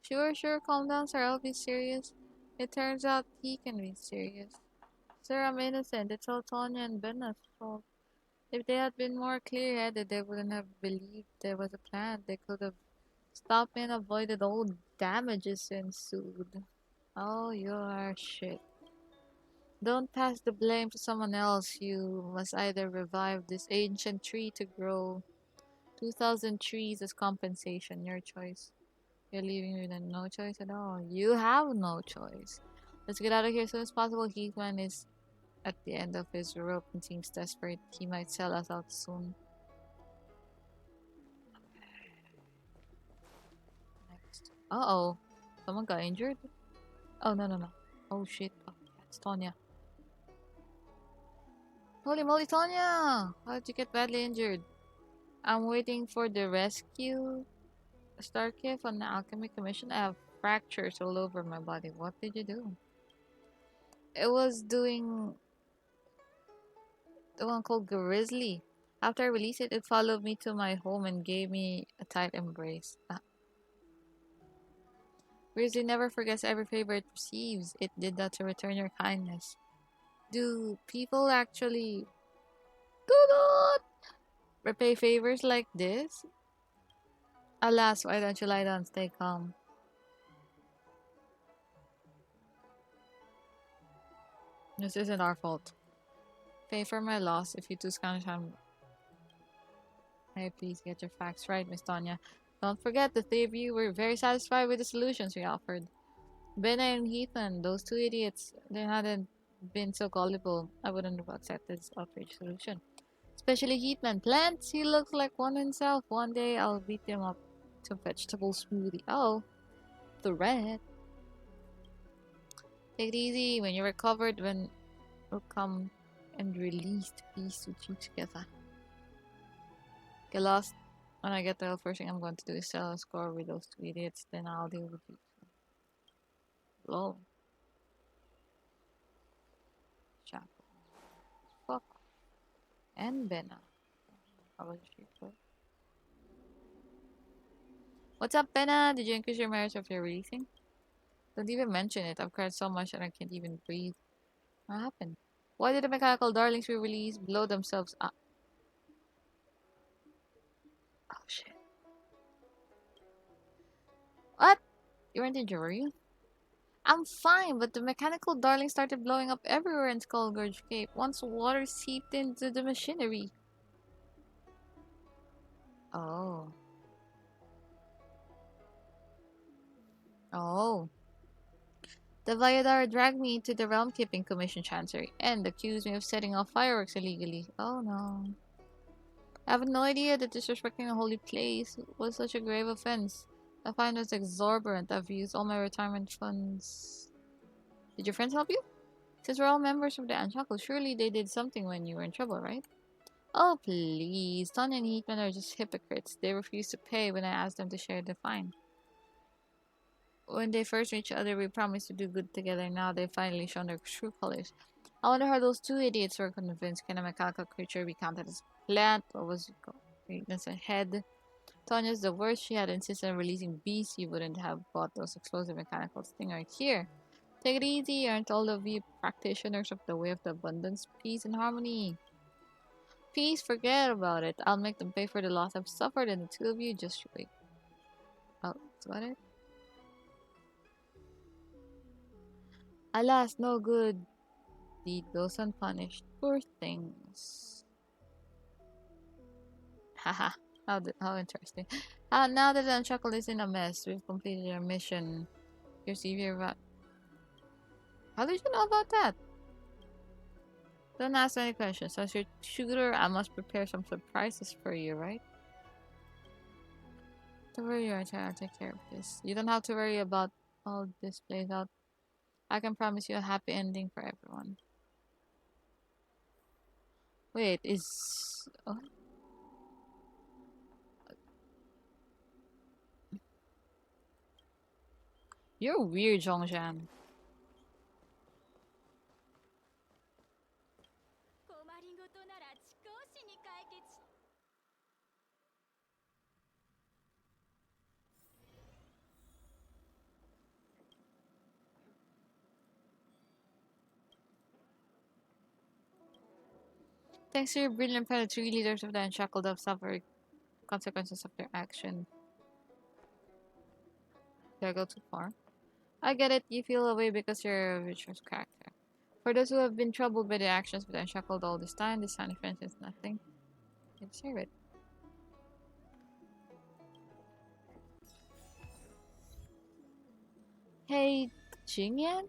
Sure, sure, calm down, sir. I'll be serious. It turns out he can be serious. Sir, I'm innocent. It's all Tonya and Benna's fault. If they had been more clear-headed, they wouldn't have believed there was a plan. They could have stopped me and avoided all damages ensued. Oh, you are shit. Don't pass the blame to someone else. You must either revive this ancient tree to grow 2,000 trees as compensation. Your choice. You're leaving me with no choice at all. You have no choice. Let's get out of here as soon as possible. Heathman is at the end of his rope and seems desperate. He might sell us out soon. Next. Uh-oh. Someone got injured? Oh, no, no, no. Oh, shit. Oh, it's Tonya. Holy moly, Tonya! How did you get badly injured? I'm waiting for the rescue. Starkif on the Alchemy Commission. I have fractures all over my body. What did you do? It was doing the one called Grizzly. After I released it, it followed me to my home and gave me a tight embrace. Grizzly never forgets every favor it receives. It did that to return your kindness. Do people actually do not repay favors like this? Alas, why don't you lie down and stay calm? This isn't our fault. Pay for my loss if you two scoundrels. Hey, please get your facts right, Miss Tanya. Don't forget, the three of you were very satisfied with the solutions we offered. Ben and Heathen, those two idiots, they hadn't been so gullible. I wouldn't have accepted this outrageous solution. Especially Heatman. Plants, he looks like one himself. One day I'll beat him up to vegetable smoothie. Oh, threat. Take it easy. When you're recovered, when we'll come and release the peace with you together. Get lost. When I get there, the first thing I'm going to do is settle a score with those two idiots. Then I'll deal with you. Lol. Chapel. Fuck. And Benna. How was your trip? What's up, Benna? Did you increase your merits after releasing? Don't even mention it. I've cried so much and I can't even breathe. What happened? Why did the mechanical darlings we released blow themselves up? Oh shit. What? You weren't injured, were you? I'm fine, but the mechanical darlings started blowing up everywhere in Skullgorge Cape once water seeped into the machinery. Oh. Oh. The Viadar dragged me into the Realm Keeping Commission Chancery and accused me of setting off fireworks illegally. Oh no. I have no idea that disrespecting a holy place was such a grave offense. The fine was exorbitant. I've used all my retirement funds. Did your friends help you? Since we're all members of the Unshackle, surely they did something when you were in trouble, right? Oh, please. Tanya and Heatman are just hypocrites. They refuse to pay when I ask them to share the fine. When they first met each other, we promised to do good together. Now they've finally shown their true colors. I wonder how those two idiots were convinced. Can a mechanical creature be counted as a plant? Or was it called? Weakness ahead. Tanya's the worst. She had insisted on releasing beasts. You wouldn't have bought those explosive mechanical thing right here. Take it easy. Aren't all of you practitioners of the way of the abundance, peace, and harmony? Peace, forget about it. I'll make them pay for the loss I've suffered, and the two of you just wait. Oh, is that it? Alas, no good deed goes unpunished. Poor things. Haha, how interesting. Now that the Unshackle is in a mess, we've completed our mission. Your severe How did you know about that? Don't ask any questions. As your tutor, I must prepare some surprises for you, right? Don't worry, I'll take care of this. You don't have to worry about all this plays out. I can promise you a happy ending for everyone. Wait, is... Oh, you're weird, Zhongzhan. Thanks to your brilliant plan, the three leaders of the Unshackled have suffered consequences of their action. Did I go too far? I get it, you feel away because you're a virtuous character. For those who have been troubled by the actions of the Unshackled all this time, this tiny offense is nothing. You deserve it. Hey, Jingyan?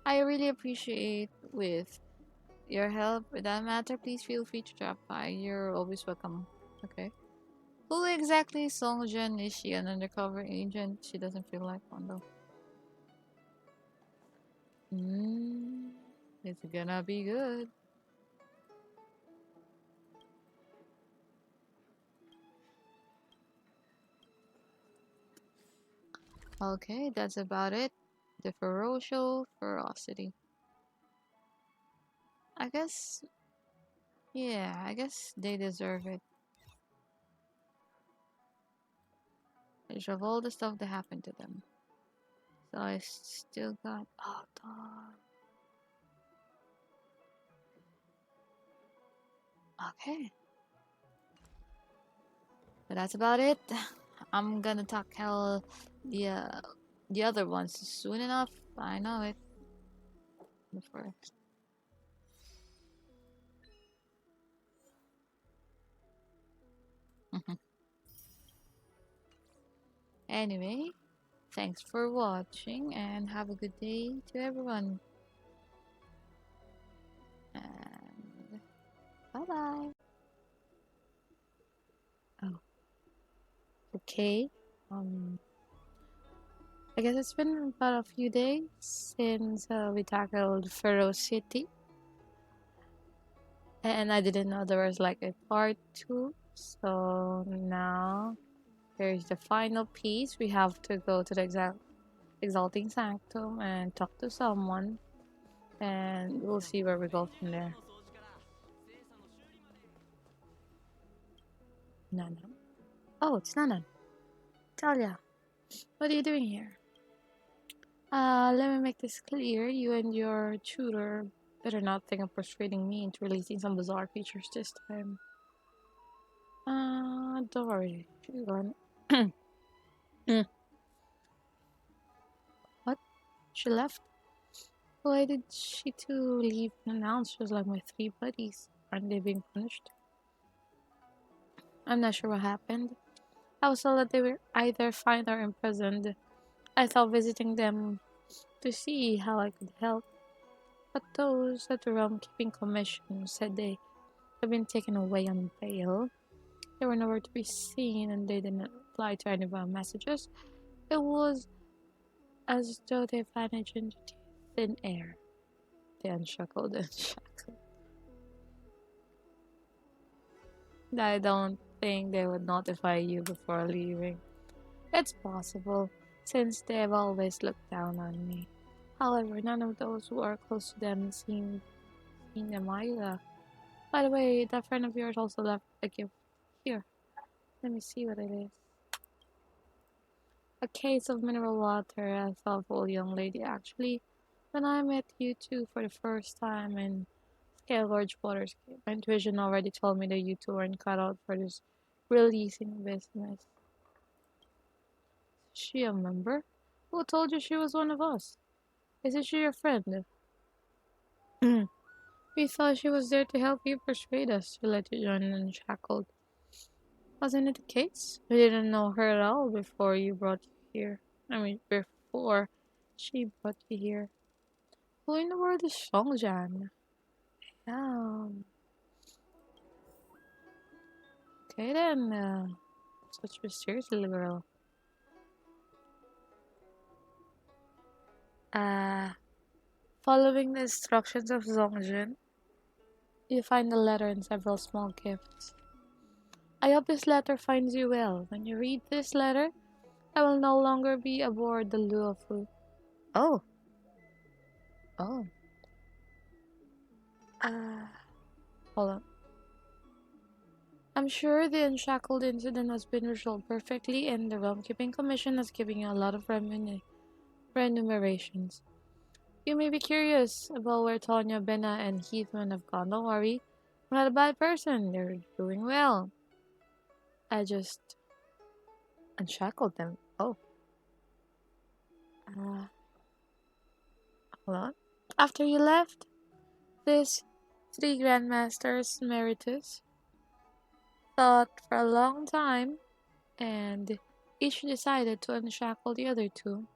I really appreciate with your help with that matter. Please feel free to drop by. You're always welcome. Okay. Who exactly is Songjin? Is she an undercover agent? She doesn't feel like one though. It's gonna be good. Okay, that's about it. The Ferocity. I guess, yeah, I guess they deserve it. Of all the stuff that happened to them. So I still got, oh, darn. Okay, but that's about it. I'm gonna tackle the uh, the other ones soon enough. I know it. The first. Anyway, thanks for watching and have a good day to everyone. And bye bye. Oh, okay. I guess it's been about a few days since we tackled Ferocity, and I didn't know there was like a part two. So now here's the final piece. We have to go to the exalting sanctum and talk to someone, and we'll see where we go from there. Nana. Oh, it's Nana. Talia, what are you doing here? Let me make this clear. You and your tutor better not think of persuading me into releasing some bizarre creatures this time. Don't worry. She's gone. Mm. What? She left? Why did she too leave unannounced just like my three buddies? Aren't they being punished? I'm not sure what happened. I was told that they were either fined or imprisoned. I thought visiting them to see how I could help. But those at the Realm Keeping Commission said they had been taken away on bail. They were nowhere to be seen and they didn't reply to any of our messages. It was as though they vanished into thin air. They unshackled and shackled. I don't think they would notify you before leaving. It's possible, since they've always looked down on me. However, none of those who are close to them seem seen them either. By the way, that friend of yours also left a gift. Here, let me see what it is. A case of mineral water, a thoughtful young lady. Actually, when I met you two for the first time in Scaleward Waterscape, my intuition already told me that you two weren't cut out for this releasing business. Is she a member? Who told you she was one of us? Isn't she your friend? We thought she was there to help you persuade us to let you join Unshackled. Wasn't it the case? We didn't know her at all before you brought you here. Before she brought you here. Who in the world is Songjan? Um, okay then, such mysterious little girl. Uh, Following the instructions of Zongjin, you find a letter and several small gifts. I hope this letter finds you well. When you read this letter, I will no longer be aboard the Luofu. Oh. Oh. Hold on. I'm sure the Unshackled incident has been resolved perfectly, and the Realm Keeping Commission has given you a lot of remunerations. You may be curious about where Tonya, Benna, and Heathman have gone. Don't worry. I'm not a bad person. They're doing well. I just unshackled them. Oh, uh, hold on. After you left, these three Grandmasters Emeritus thought for a long time, and each decided to unshackle the other two.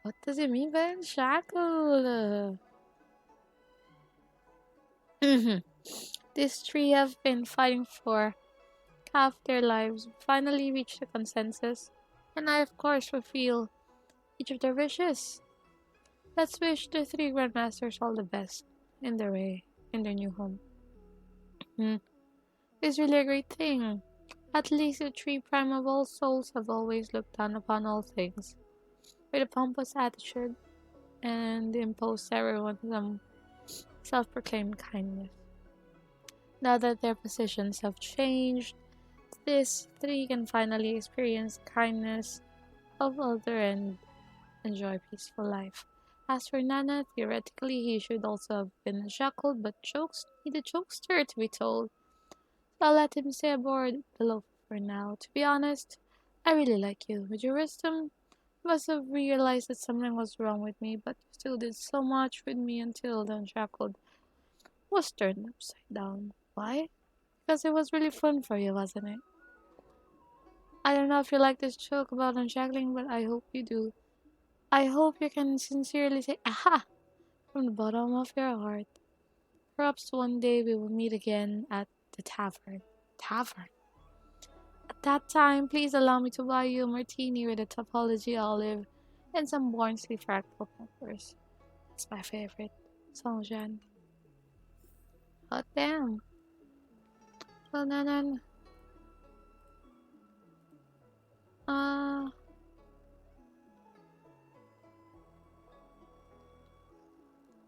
What does it mean by unshackle? These three have been fighting for half their lives, finally reached a consensus, and I of course fulfill each of their wishes. Let's wish the three Grandmasters all the best in their way, in their new home. Hmm. It's really a great thing. At least the three primeval souls have always looked down upon all things with a pompous attitude and imposed everyone some self-proclaimed kindness. Now that their positions have changed, these three can finally experience kindness of other and enjoy peaceful life. As for Nana, theoretically he should also have been shackled, but jokes need a jokester to be told. So I'll let him stay aboard the loaf for now. To be honest, I really like you. With your wisdom, you must have realized that something was wrong with me, but you still did so much with me until the unshackled was turned upside down. Why? Because it was really fun for you, wasn't it? I don't know if you like this joke about unshackling, but I hope you do. I hope you can sincerely say "aha" from the bottom of your heart. Perhaps one day we will meet again at the tavern. Tavern? At that time, please allow me to buy you a martini with a topology olive and some Barnsley fractal peppers. It's my favorite. Songjan. Hot damn. Well, Nanan, uh,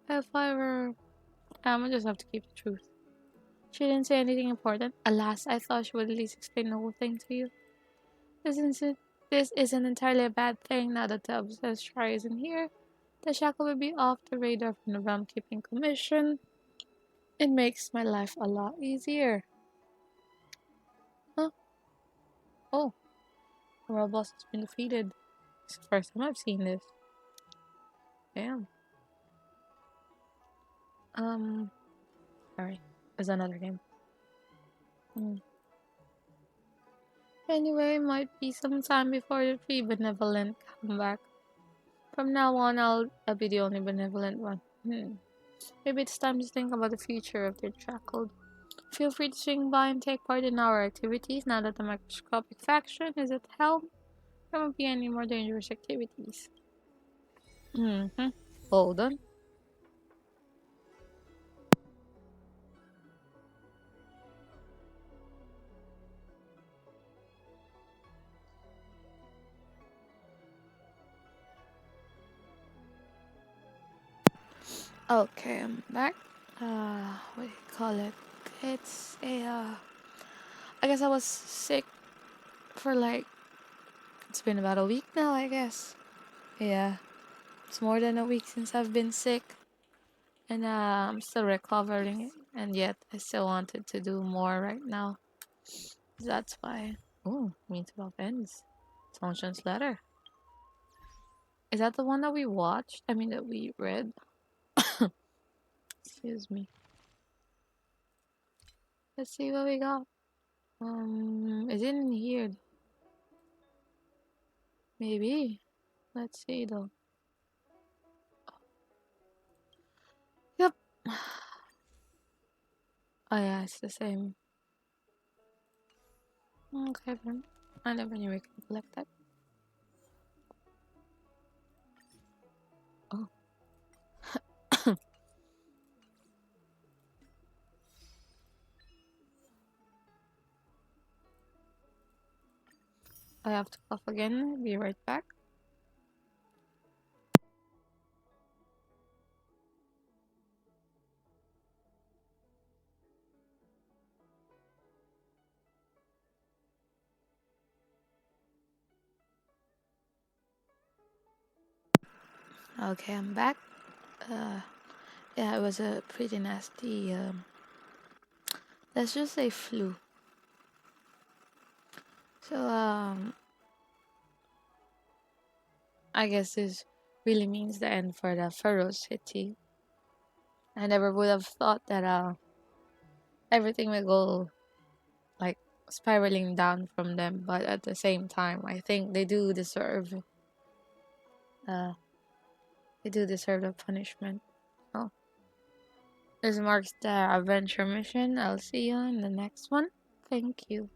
if I were, I just have to keep the truth. She didn't say anything important. Alas, I thought she would at least explain the whole thing to you. This isn't, this isn't entirely a bad thing now that the obsessed Shry isn't here. The shackle will be off the radar from the Realm Keeping Commission. It makes my life a lot easier. Huh? Oh, the world boss has been defeated. It's the first time I've seen this. Damn. Sorry. There's another game. Hmm. Anyway, might be some time before the three benevolent come back. From now on, I'll be the only benevolent one. Maybe it's time to think about the future of the shackled. Feel free to swing by and take part in our activities now that the microscopic faction is at helm. There won't be any more dangerous activities. Hold on. Okay, I'm back. What do you call it? It's a, I guess I was sick for like, it's been about a week now, I guess. Yeah, it's more than a week since I've been sick. And I'm still recovering, and yet I still wanted to do more right now. That's why. Oh, means about ends. Songchan's letter. Is that the one that we watched? I mean, that we read? Excuse me. Let's see what we got. Is it in here? Maybe. Let's see though. Yep. Oh yeah, it's the same. Okay, then. I never knew we could collect that. Oh. I have to cough again. Be right back. Okay, I'm back. Uh, yeah, it was a pretty nasty. Let's just say flu. So I guess this really means the end for the Ferocity. I never would have thought that everything will go like spiraling down from them, but at the same time, I think uh they do deserve the punishment. Oh, this marks the adventure mission. I'll see you in the next one. Thank you.